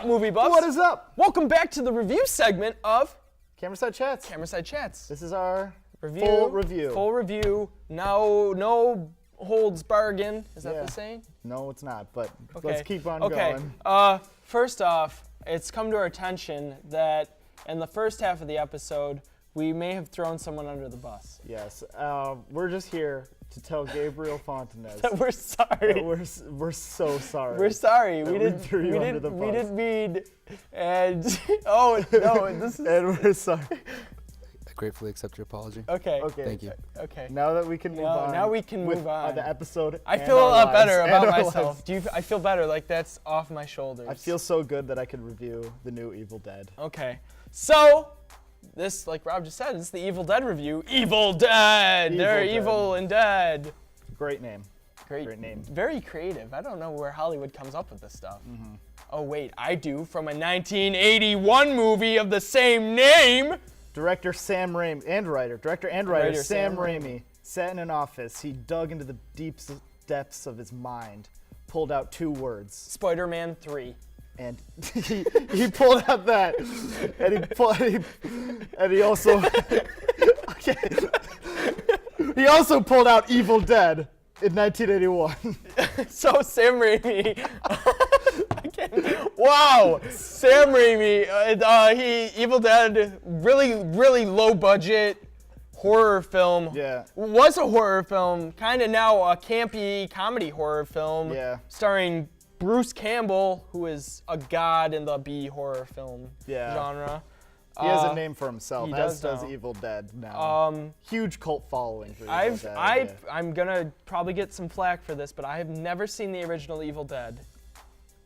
up, movie buffs? What is up? Welcome back to the review segment of Camerside Chats. Camerside Chats. This is our Review, full review. Full review. No holds bargain. Is that the saying? No, it's not, but Okay. let's keep on okay. going. First off, it's come to our attention that in the first half of the episode, we may have thrown someone under the bus. Yes, we're just here to tell Gabriel Fontanez That we're sorry. that we're so sorry. We're sorry. that We we didn't. threw you under the We bus. didn't mean. And oh no, this is And we're sorry. I gratefully accept your apology. okay. Okay. Thank you. Okay. Now that we can move on. now we can with, move on. The episode. I and feel a our lot lives, better and about our myself. lives. I feel better. Like that's off my shoulders. I feel so good that I could review the new Evil Dead. Okay. So, this, like Rob just said, is the Evil Dead review. Evil Dead! They're Evil Dead. evil and dead. Great name. Great name. Very creative. I don't know where Hollywood comes up with this stuff. Mm-hmm. Oh, wait, I do. From a 1981 movie of the same name. Director and writer Sam Raimi sat in an office. He dug into the deep depths of his mind, pulled out 2 words, Spider-Man 3. and he pulled out that, and he also okay. He also pulled out Evil Dead in 1981. So Sam Raimi. Wow, Sam Raimi. Evil Dead, really low budget horror film. Yeah. Was a horror film, kind of now a campy comedy horror film. Yeah. Starring Bruce Campbell, who is a god in the B horror film genre. He has a name for himself, he as does does now. Evil Dead now. Huge cult following for Evil Dead. I'm gonna probably get some flack for this, but I have never seen the original Evil Dead.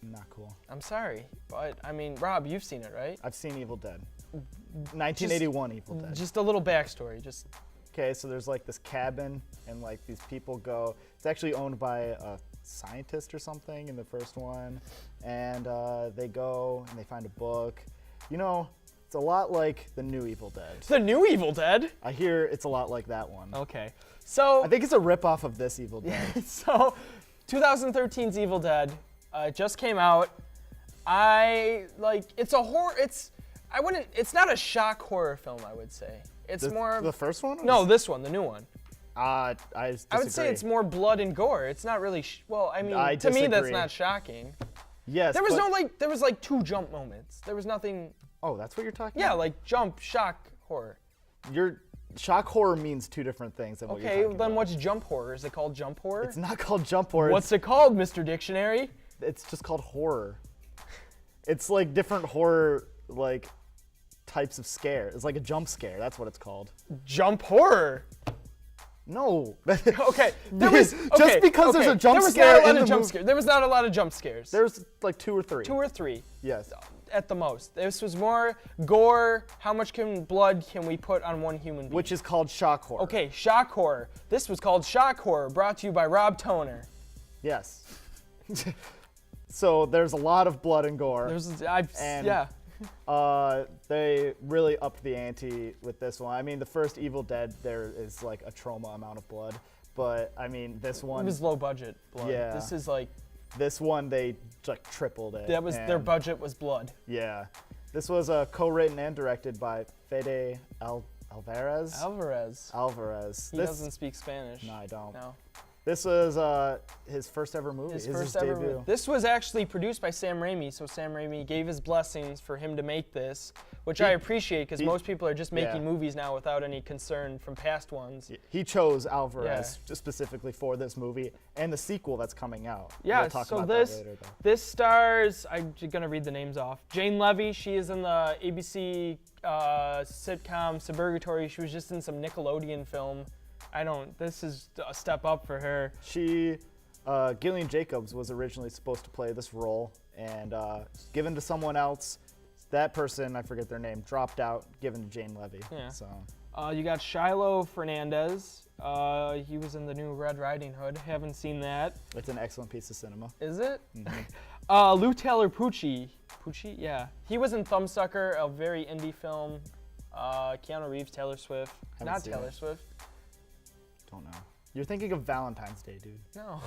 Not cool. I'm sorry, but I mean, Rob, you've seen it, right? I've seen Evil Dead. 1981 Evil Dead. Just a little backstory. Just Okay, so there's like this cabin, and like these people go. It's actually owned by a scientist or something in the first one, and they go and they find a book. You know, it's a lot like the new Evil Dead. the new Evil Dead. I hear it's a lot like that one. Okay, so I think it's a ripoff of this Evil Dead. so 2013's Evil Dead just came out. It's a horror. It's not a shock horror film, I would say. It's more the first one. No, this one, the new one. I disagree. I would say it's more blood and gore. It's not really. I mean, I to me, that's disagree. not shocking. Yes. There was but- there was like 2 jump moments. There was nothing. Oh, that's what you're talking Yeah, about? like jump, shock, horror. Your shock horror means 2 different things than what you're Okay, talking then about. what's jump horror? Is it called jump horror? It's not called jump horror. What's it called, Mr. Dictionary? It's just called horror. It's like different horror like types of scare. It's like a jump scare. That's what it's called. Jump horror. No. Okay, Just because there's a jump scare in the movie. There was not a lot of jump scares. There's like 2 or 3. 2 or 3 Yes. at the most. This was more gore. How much blood can we put on one human being? Which is called shock horror. Okay, shock horror. This was called shock horror, brought to you by Rob Toner. Yes. So there's a lot of blood and gore. And They really upped the ante with this one. I mean, the first Evil Dead, there is like a trauma amount of blood, but I mean, this one. it was low budget blood. Yeah. This is like This one they like tripled it. their budget was blood. Yeah, this was co-written and directed by Fede Alvarez. Alvarez. He This- doesn't speak Spanish. No, I don't. No. This was his first ever movie. His This is first his ever debut. movie. This was actually produced by Sam Raimi, so Sam Raimi gave his blessings for him to make this, which I appreciate because most people are just making movies now without any concern from past ones. He chose Alvarez specifically for this movie and the sequel that's coming out. Yeah, We'll talk so about that later, though. this stars, I'm gonna read the names off. Jane Levy, she is in the ABC sitcom Suburgatory. She was just in some Nickelodeon film. This is a step up for her. Gillian Jacobs was originally supposed to play this role and given to someone else. That person, I forget their name, dropped out, given to Jane Levy. Yeah. So You got Shiloh Fernandez. He was in the new Red Riding Hood. Haven't seen that. it's an excellent piece of cinema. Is it? Lou Taylor Pucci. Pucci? Yeah. He was in Thumbsucker, a very indie film. Keanu Reeves, Taylor Swift. Haven't Not seen Taylor it. Swift. Don't know. You're thinking of Valentine's Day, dude. No.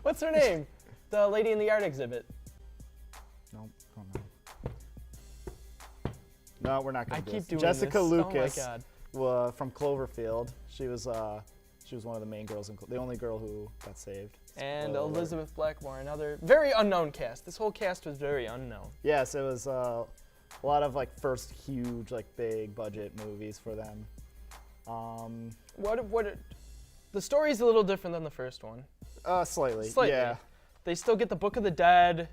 What's her name? The lady in the art exhibit. No. No, we're not I gonna do keep this. doing Jessica this. Lucas Oh my God. from Cloverfield. She was one of the main girls, the only girl who got saved. And Spoiler alert. Elizabeth Blackmore, another very unknown cast. This whole cast was very unknown. Yes, it was a lot of like first huge like big budget movies for them. The story's a little different than the first one. Slightly. Slightly. Yeah. They still get the Book of the Dead.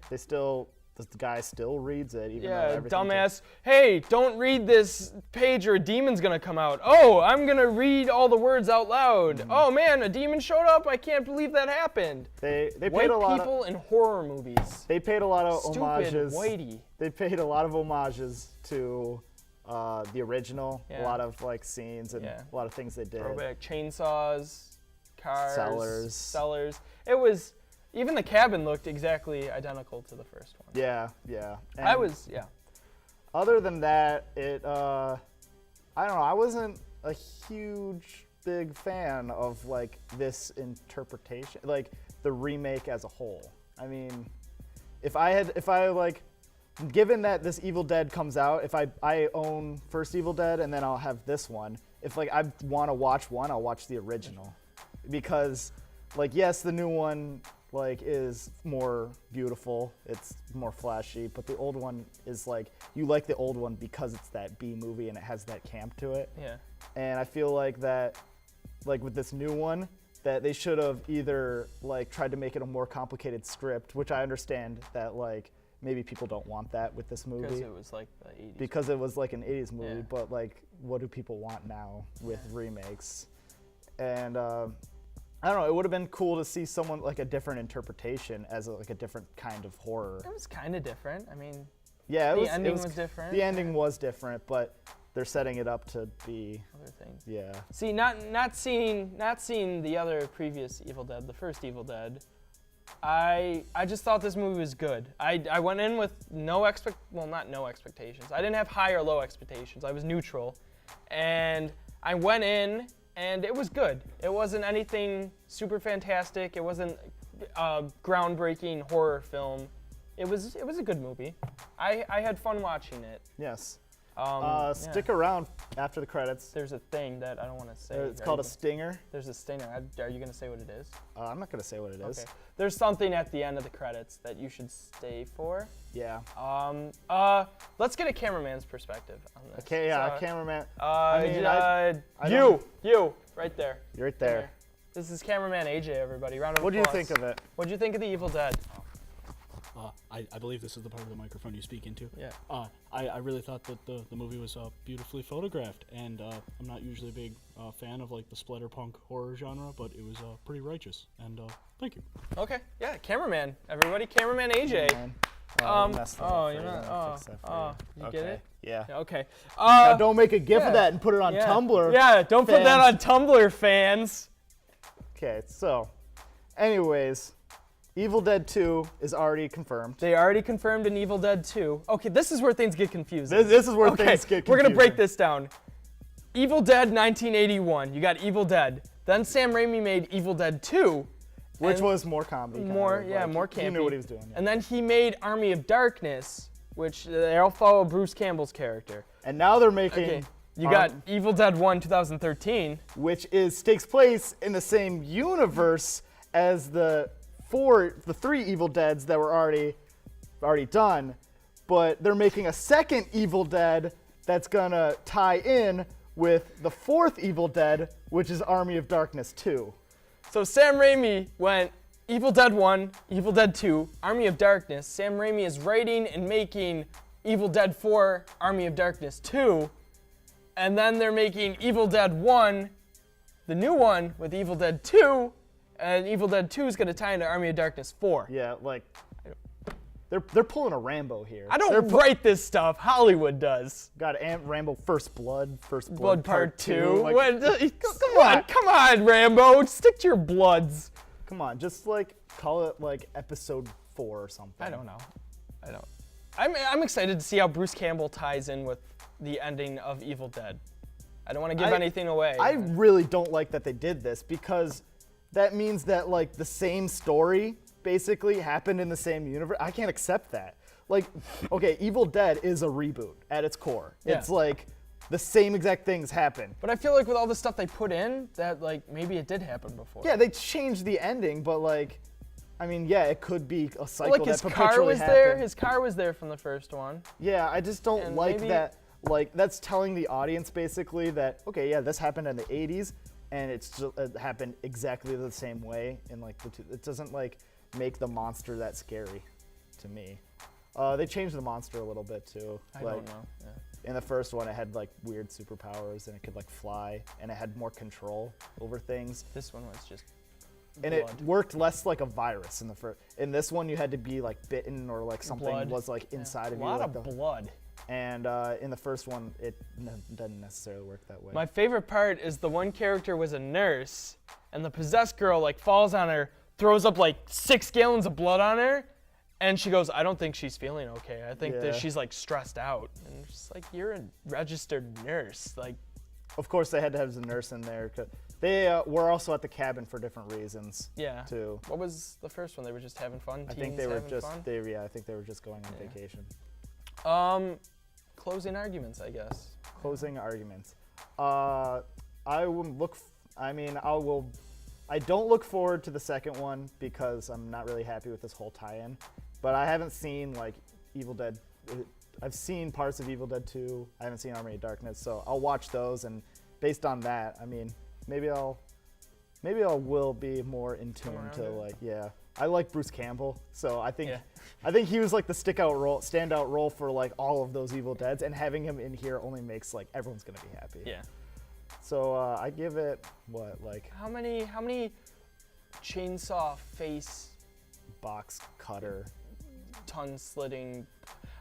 The guy still reads it, even though Yeah, everything dumbass. Hey, don't read this page or a demon's gonna come out. Oh, I'm gonna read all the words out loud. Oh man, a demon showed up. I can't believe that happened. They paid White a lot people in horror movies. They paid a lot of Stupid homages. whitey. They paid a lot of homages to the original. A Yeah. lot of like scenes and Yeah. a lot of things they did. Throwback chainsaws, cars, Cellars. It was, even the cabin looked exactly identical to the first one. Yeah. And other than that, I don't know. I wasn't a huge big fan of like this interpretation, like the remake as a whole. I mean, given that this Evil Dead comes out, if I own first Evil Dead and then I'll have this one, if like I want to watch one, I'll watch the original, because like yes, the new one like is more beautiful, it's more flashy, but the old one is like, you like the old one because it's that B movie and it has that camp to it. Yeah. And I feel like that, like with this new one, that they should have either like tried to make it a more complicated script, which I understand that like maybe people don't want that with this movie Because it was like the 80s. because it was like an 80s movie, Yeah. but like what do people want now with remakes? And I don't know, it would have been cool to see someone like a different interpretation as like a different kind of horror. It was kind of different. I mean, Yeah, the ending was different. The ending was different, but they're setting it up to be, other things. yeah. See, not seeing the other previous Evil Dead, the first Evil Dead. I just thought this movie was good. I went in with not no expectations. I didn't have high or low expectations. I was neutral, and I went in and it was good. It wasn't anything super fantastic. It wasn't a groundbreaking horror film. It was a good movie. I had fun watching it. Yes. Yeah. Stick around after the credits. There's a thing that I don't want to say. It's Are called a you- stinger. There's a stinger. Are you gonna say what it is? I'm not gonna say what it is. Okay. There's something at the end of the credits that you should stay for. Yeah. Let's get a cameraman's perspective on this. Okay. Yeah. So, Cameraman. you, right there. You're right there. This is cameraman AJ, everybody. Round of What do you applause. think of it? What do you think of the Evil Dead? I believe this is the part of the microphone you speak into. Yeah. I really thought that the movie was beautifully photographed, and I'm not usually a big fan of like the splatterpunk horror genre, but it was pretty righteous, and thank you. Okay. Yeah. Cameraman, everybody. Cameraman AJ. Man. Oh, you messed that up you're for you. not. I'll fix that for You okay. get it? Yeah. Yeah, okay. Now don't make a gif yeah. of that and put it on Yeah. Tumblr. Yeah. Don't put that on Tumblr, fans. Okay. So, anyways, Evil Dead 2 is already confirmed. They already confirmed an Evil Dead 2. Okay, this is where things get confusing. This is where Okay, things get confusing. we're gonna break this down. Evil Dead 1981. You got Evil Dead. Then Sam Raimi made Evil Dead 2. Which and was more comedy. more campy. campy. He knew what he was doing. Yeah. And then he made Army of Darkness, which they all follow Bruce Campbell's character. And now they're making. Okay, you got Evil Dead 1 2013. Which takes place in the same universe as the three Evil Deads that were already done, but they're making a second Evil Dead that's gonna tie in with the fourth Evil Dead, which is Army of Darkness 2. So Sam Raimi went Evil Dead 1, Evil Dead 2, Army of Darkness. Sam Raimi is writing and making Evil Dead 4, Army of Darkness 2. And then they're making Evil Dead 1, the new one, with Evil Dead 2. And Evil Dead 2 is going to tie into Army of Darkness 4. Yeah, like they're pulling a Rambo here. I don't write this stuff. Hollywood does. Got Rambo First Blood Part 2. Like, Come on, Rambo. Stick to your bloods. come on, just like call it like episode 4 or something. I don't know. I'm excited to see how Bruce Campbell ties in with the ending of Evil Dead. I don't want to give anything away. I really don't like that they did this, because that means that like the same story basically happened in the same universe. I can't accept that. like, okay, Evil Dead is a reboot at its core. Yeah. It's like the same exact things happen. But I feel like with all the stuff they put in, that like maybe it did happen before. Yeah, they changed the ending, but like, I mean, yeah, it could be a cycle Like his that car perpetually was there. happened. His car was there from the first one. Yeah, I just don't And like maybe- that. Like, that's telling the audience basically that, okay, yeah, this happened in the 80s, and it happened exactly the same way. And like, it doesn't like make the monster that scary to me. They changed the monster a little bit too. I like, don't know. Yeah. in the first one, it had like weird superpowers, and it could like fly, and it had more control over things. This one was just. And blood. it worked less like a virus in the first. In this one, you had to be like bitten or like something Blood. was like Yeah. inside of a you. lot like of the- blood. And in the first one, it doesn't necessarily work that way. My favorite part is the one character was a nurse, and the possessed girl like falls on her, throws up like 6 gallons of blood on her, and she goes, "I don't think she's feeling okay. I think Yeah. that she's like stressed out." And it's just like, you're a registered nurse. Like, Of course, they had to have the nurse in there. 'Cause they were also at the cabin for different reasons. yeah. Too. What was the first one? They were just having fun. I think they Teens were having just fun? I think they were just going on Yeah. vacation. Closing arguments, I guess. Closing arguments. I will look. I mean, I don't look forward to the second one because I'm not really happy with this whole tie-in. But I haven't seen like Evil Dead. I've seen parts of Evil Dead 2. I haven't seen Army of Darkness, so I'll watch those, and based on that, I mean, maybe I will be more in tune around to it. like, yeah. I like Bruce Campbell, so I think Yeah. he was like the standout role for like all of those Evil Deads, and having him in here only makes like everyone's gonna be happy. Yeah. So I give it what, like How many chainsaw face box cutter. tongue slitting?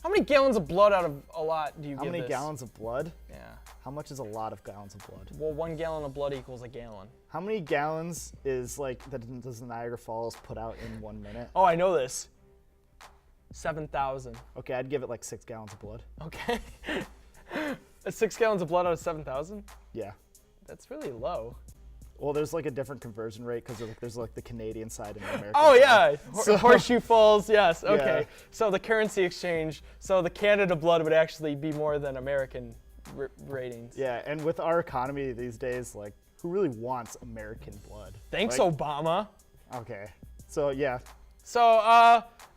How many gallons of blood out of a lot do you How give many this? gallons of blood? Yeah. How much is a lot of gallons of blood? Well, 1 gallon of blood equals a gallon. How many gallons is like does the Niagara Falls put out in 1 minute? Oh, I know this. 7,000. Okay, I'd give it like 6 gallons of blood. Okay. 6 gallons of blood out of 7,000? Yeah. That's really low. Well, there's like a different conversion rate because there's like the Canadian side and the American Oh side. yeah, So- Horseshoe Falls. Yes. Okay. Yeah. So the currency exchange. So the Canada blood would actually be more than American ratings. Yeah, and with our economy these days, like, who really wants American blood? Thanks, Like, Obama. Okay. So yeah, So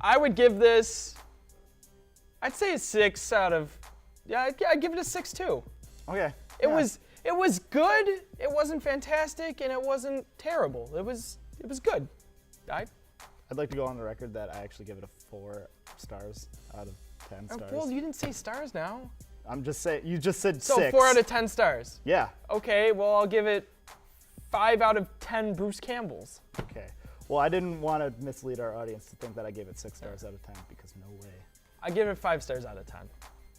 I would give this. I'd say a 6 out of. Yeah, I'd give it a 6 too. okay. It yeah. was good. It wasn't fantastic, and it wasn't terrible. It was good. I'd like to go on the record that I actually give it a 4 stars out of 10 stars. Well, you didn't say stars now. I'm just saying, you just said So 6. 4 out of 10 stars. Yeah. Okay, well I'll give it 5 out of 10 Bruce Campbells. Okay. Well, I didn't want to mislead our audience to think that I gave it 6 stars out of 10 because no way. I give it 5 stars out of 10.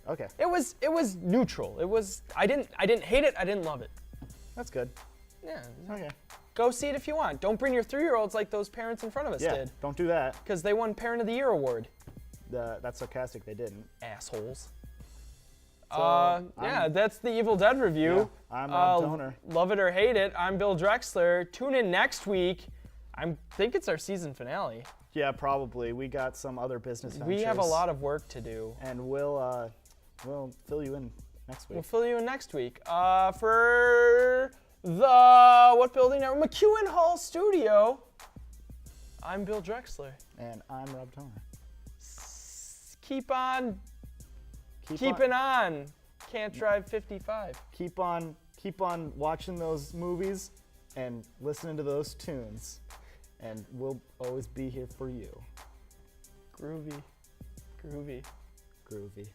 Okay, It was neutral. I didn't hate it. I didn't love it. that's good. Yeah. Okay. Go see it if you want. Don't bring your 3-year-olds like those parents in front of us Yeah, did, don't do that. because they won Parent of the Year award. That's sarcastic. They didn't. Assholes. So, Yeah, that's the Evil Dead review. Yeah, I'm Rob Toner. Love it or hate it. I'm Bill Drexler. Tune in next week. I think it's our season finale. Yeah, probably. We got some other business ventures. We have a lot of work to do. And we'll fill you in next week. We'll fill you in next week. For the what building are McEwen Hall Studio. I'm Bill Drexler. And I'm Rob Toner. Keep on Keep keeping on. Can't drive 55. Keep on watching those movies and listening to those tunes. And we'll always be here for you. Groovy. Groovy. Groovy.